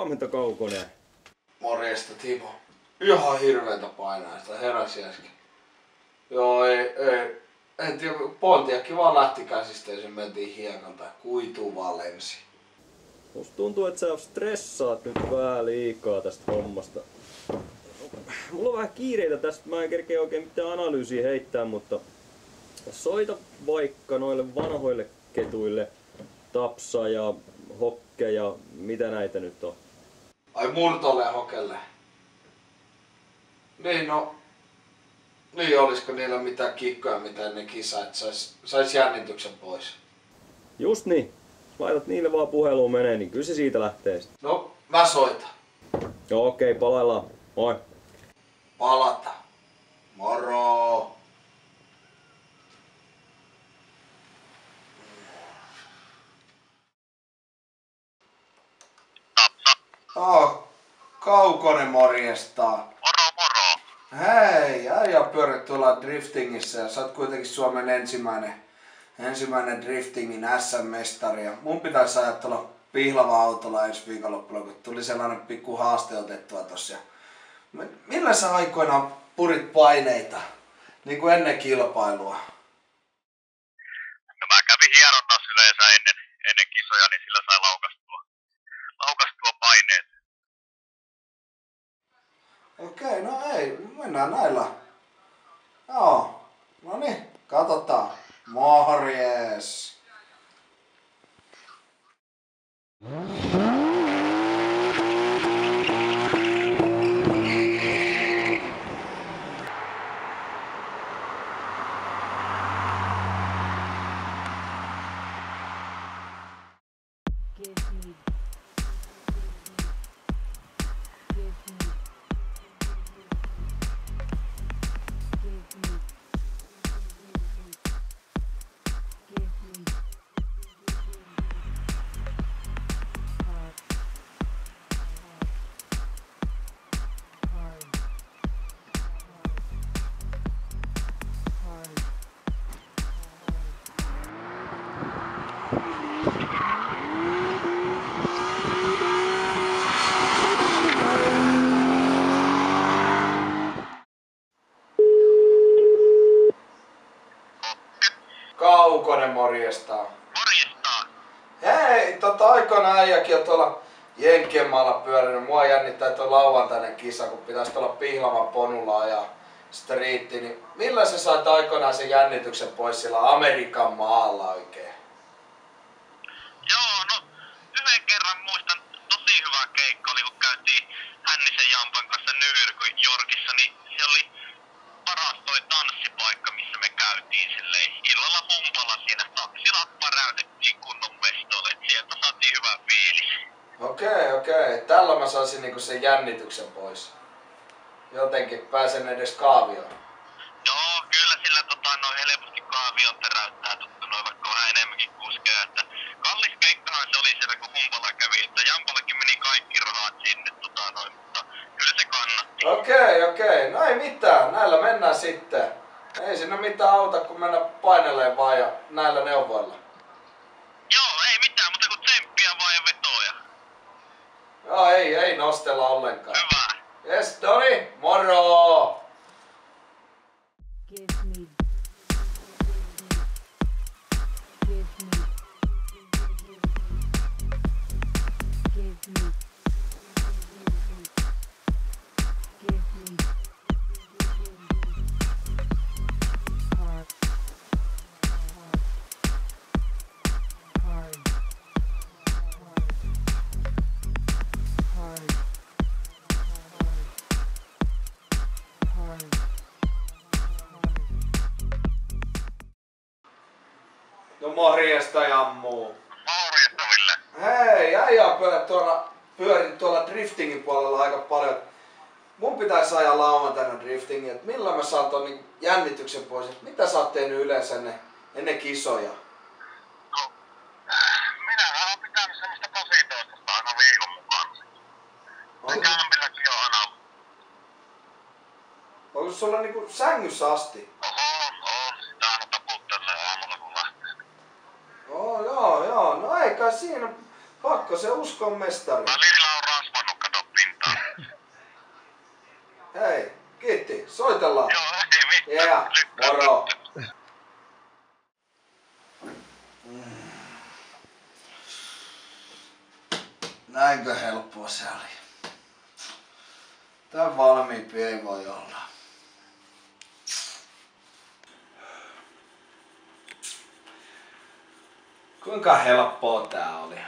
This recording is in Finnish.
Huomenta Kaukonen. Morjesta Timo. Ihan hirveetä painaista, heräsi äsken. Joo, ei. En tiedä, Pontiakki vaan lähti käsistä ja se mentiin hiekan tai kuituu vaan lensi. Musta tuntuu, että sä stressaat nyt vähän liikaa tästä hommasta. Mulla on vähän kiireitä tästä, mä en kerkeä oikein mitään analyysiä heittää, mutta soita vaikka noille vanhoille ketuille Tapsa ja Hokke ja mitä näitä nyt on. Ai Murtolle ja Hokelle. Niin olisiko niillä mitään kikkoja mitä ennen kisaa, että sais jännityksen pois? Just niin. Laitat niille vaan puheluun menee, niin kyllä se siitä lähtee sit. No, mä soitan. Joo okei, palaillaan. Moi. Palata. Moro. Kaukonen morjesta. Moro. Hei, äijä pyörit tuolla driftingissä ja sä oot kuitenkin Suomen ensimmäinen driftingin SM-mestari. Ja mun pitäisi ajaa tuolla pihlava autolla ensi viikonloppuna, kun tuli sellainen pikku haaste otettua tossa. Millä sä aikoinaan purit paineita, niin kuin ennen kilpailua? No mä kävin hieronnassa yleensä ennen kisoja, niin sillä sai laukastua paineet. Okei, no ei, mennään näillä. Joo, no niin, katsotaan. Morjes! Kaukonen morjesta. Morjesta! Hei, aikoinaan äijäkin on tuolla Jenkkien maalla pyörinyt. Mua jännittää tuo lauantainen kisa, kun pitäisi tuolla Pihlavan ponulla ja striitti. Niin millä sä sait aikoinaan sen jännityksen pois siellä Amerikan maalla oikein? Joo, no yhden kerran muistan tosi hyvä keikka oli, kun käytiin Hännisen Jampan kanssa New Yorkissa, niin se oli paras toi tanssipaikka, missä me käytiin silleen illalla humpalla siinä taksilla päräytettiin kunnon mestolle, et sieltä saatiin hyvä fiilis. Okei. Tällä mä saisin niinku sen jännityksen pois. Jotenkin pääsen edes kaavioon. Joo, kyllä sillä helposti kaavion teräyttää noin vaikka vähän enemmänkin kuskeja, että kallis keikkahan se oli siellä kun humpalla kävi, että Jampallakin meni kaikki rahat sinne mutta kyllä se kannatti. Okei. No ei mitään, näillä mennään sitten. Ei siinä mitään auta kun mennä paineleen vaan ja näillä neuvoilla. Joo, ei mitään, mutta kun tsemppiä vaan ja vetoja. Joo, ei nostella ollenkaan. Hyvä. Jes, Doni, moro! No morjesta Jammu. Morjesta Ville. Hei, äijä on pyörinyt tuolla driftingin puolella aika paljon. Mun pitäisi ajaa lauantaina driftingin, että millä mä saan ton niin jännityksen pois, että mitä sä oot tehnyt yleensä ennen kisoja? No, minähän oon pitänyt semmoista 12 aina viikon mukaan. Kämpilläkin on aina. Onko sulla niinku sängyssä asti? On. Sitä aina taputtelee aamulla kun lähtee. Joo. No eikä siinä. Pakko se uskon mestari. Välillä on rasvan Soitellaan. Joo, ei mitään. Yeah, moro. Näinkö helppoa se oli? Tän valmiimpi ei voi olla. Kuinka helppoa tää oli?